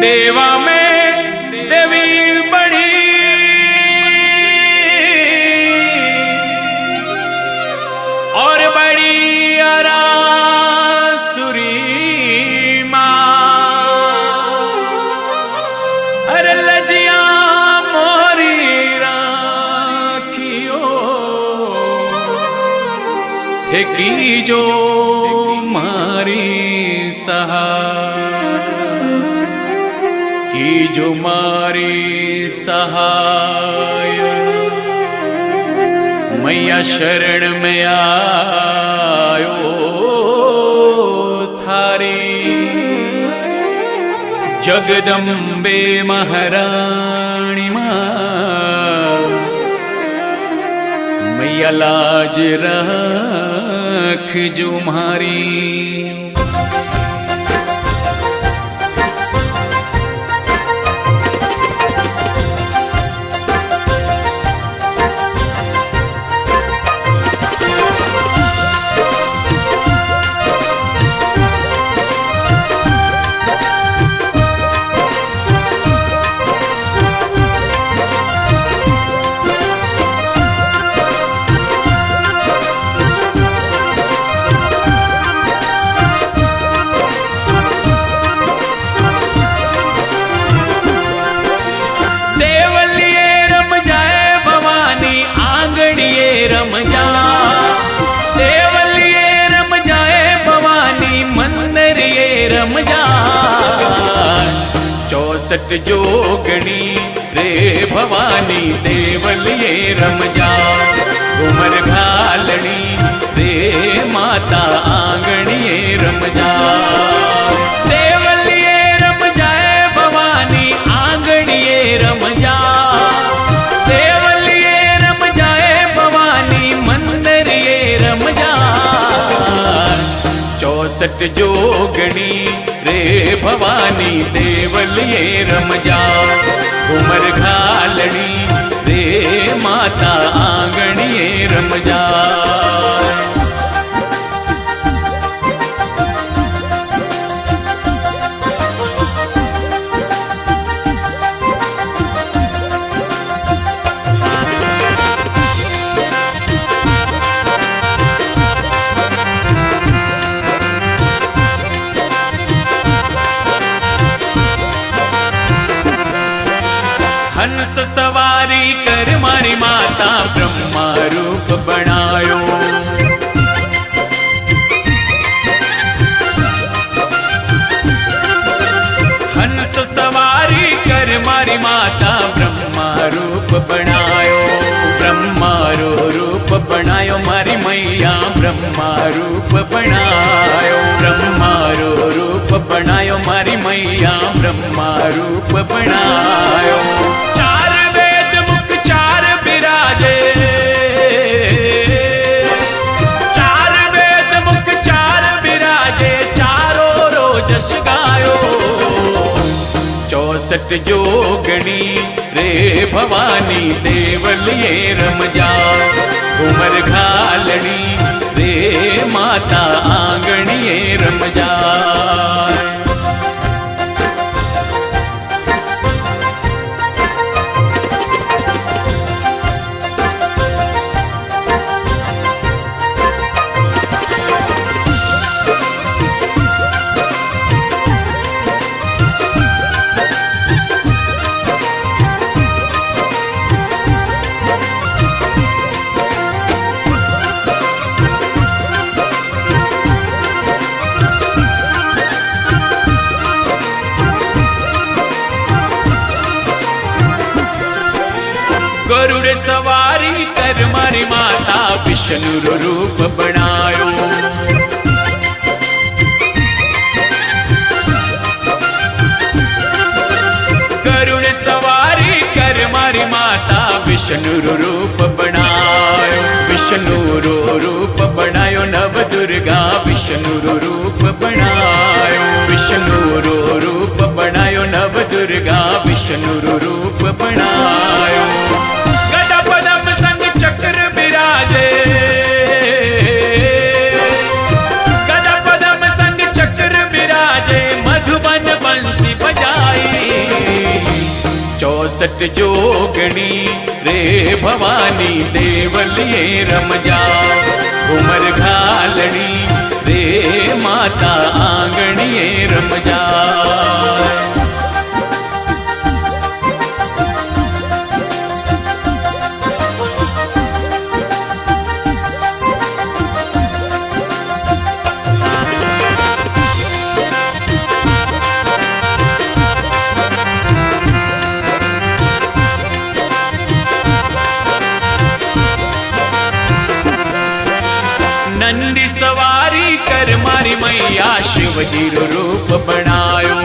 देवा में देवी बड़ी और बड़ी आरासुरी माँ। अरे लजिया मोरी राखियो ठेकी जो मारी सहाय की जो मारी सहाय। मैया शरण में आयो थारी जगदम्बे महारानी माँ। मैया लाज रख जो मारी। रम जा देवलिए रम जाए भवानी मंदिर ये रम जा। 64 जोगणी रे भवानी देवलिए रम जा। उमर घालनी रे माता आंगणिए रम जा। देवलिए रम जाए भवानी आंगणिए रम जा। 64 जोगणी रे भवानी देवलिए रम जा। उमर घालनी रे माता आंगणिए रम जा। हंस सवारी कर मारी माता ब्रह्मा रूप बनायो। हंस सवारी कर मारी माता ब्रह्मा रूप बनायो। ब्रह्मा रो रूप बनायो मारी मैया ब्रह्मा रूप बनायो। ब्रह्मा रो रूप बनायो मारी मैया ब्रह्मा रूप बनायो। चार वेद मुख चार विराजे। चार वेद मुख चार विराजे चारों रोजस गायो। 64 जोगणी रे भवानी देवलिए रम जा। उमर घालनी रे माता आंगणिए रम जा। गरुड़ सवारी कर मारी माता विष्णु रूप बनायो। गरुड़ सवारी कर मारी माता विष्णु रूप बनायो। विष्णु रूप बनायो नव दुर्गा विष्णु रूप बनायो। विष्णु रूप बनायो नव दुर्गा विष्णु रूप बनायो। चक्र विराजे गदा पदम संग चक्र विराजे मधुबन बंसी बजाई। 64 जोगणी रे भवानी देवलिए रमजा घूमर घालणी रे माता आंगणिए रमजा। नंदी सवारी कर मारी मैया शिवजी रो रूप बनायो।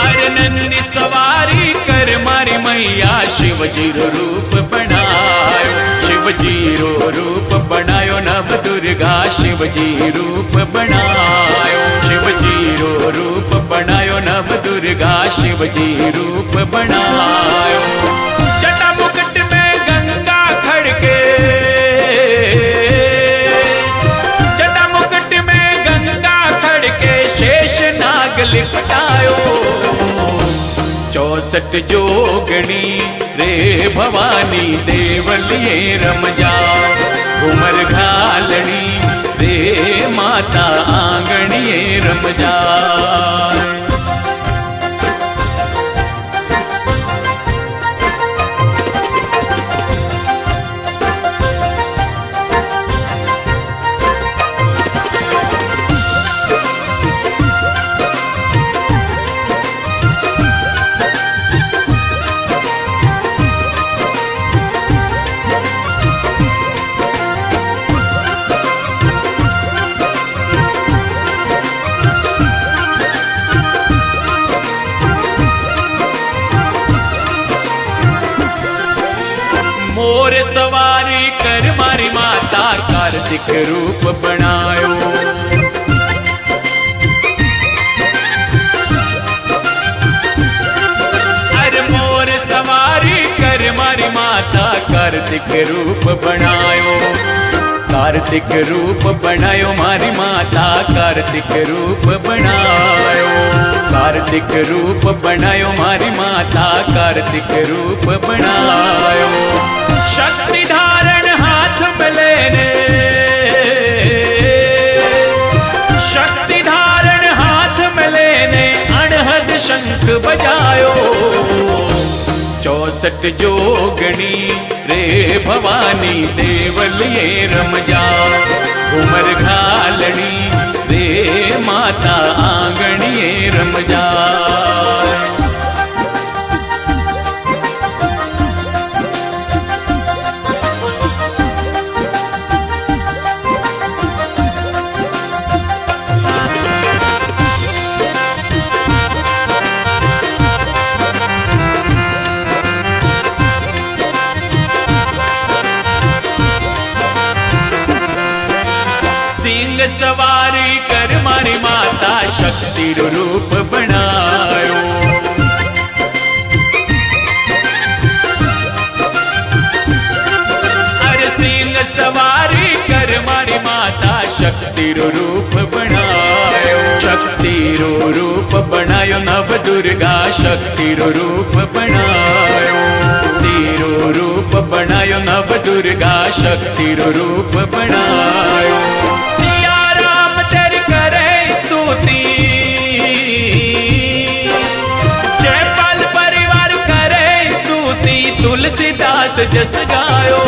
अरे नंदी सवारी कर मारी मैया शिवजी रो रूप बनायो। शिवजी रो रूप बनायो नव दुर्गा शिवजी रूप बनायो। शिवजी रो रूप बनायो नव दुर्गा शिवजी रूप बनायो। जटा मुकुट में गंगा खड़के, जटा मुकुट में गंगा खड़के शेष नाग लिपटायो। 64 जोगणी रे भवानी देवलिए रमजा घूमर घालणी रे माता आंगणिए रमजा। मोर सवारी कर मारी माता कार्तिक रूप बनायो। अरे मोर सवारी कर मारी माता कार्तिक रूप बनायो। कार्तिक रूप बनायो मारी माता कार्तिक रूप बनायो। कार्तिक रूप बनायो मारी माता कार्तिक रूप बनायो। शक्ति धारण हाथ में लेने, शक्ति धारण हाथ में लेने अनहद शंख बजायो। 64 जोगणी रे भवानी देवलिए रमजा घूमर घालणी रे माता आंगणिए रमजा। सिंह सवारी कर मारी माता शक्ति रूप बनायो। अरे सिंह सवारी कर मारी माता शक्ति रूप बनायो। शक्ति रूप बनायो नव दुर्गा शक्ति रूप बनायो। तीरो रूप बनायो नव दुर्गा शक्ति रूप बनायो। जयपाल परिवार करे स्तुति तुलसीदास जस गायो।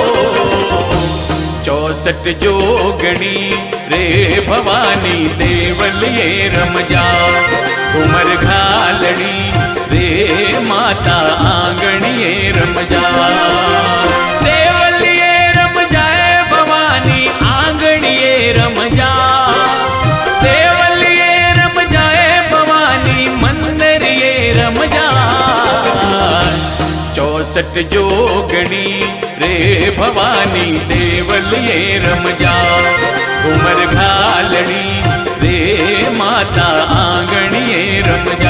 64 जोगणी रे भवानी देवलिए रमजा घूमर घालणी रे माता आंगणिए रमजा। देवलिए रमजाए भवानी आंगणिए रमजा। 64 जोगणी रे भवानी देवलिए रमजा घूमर घालणी रे माता आंगणिए रमजा।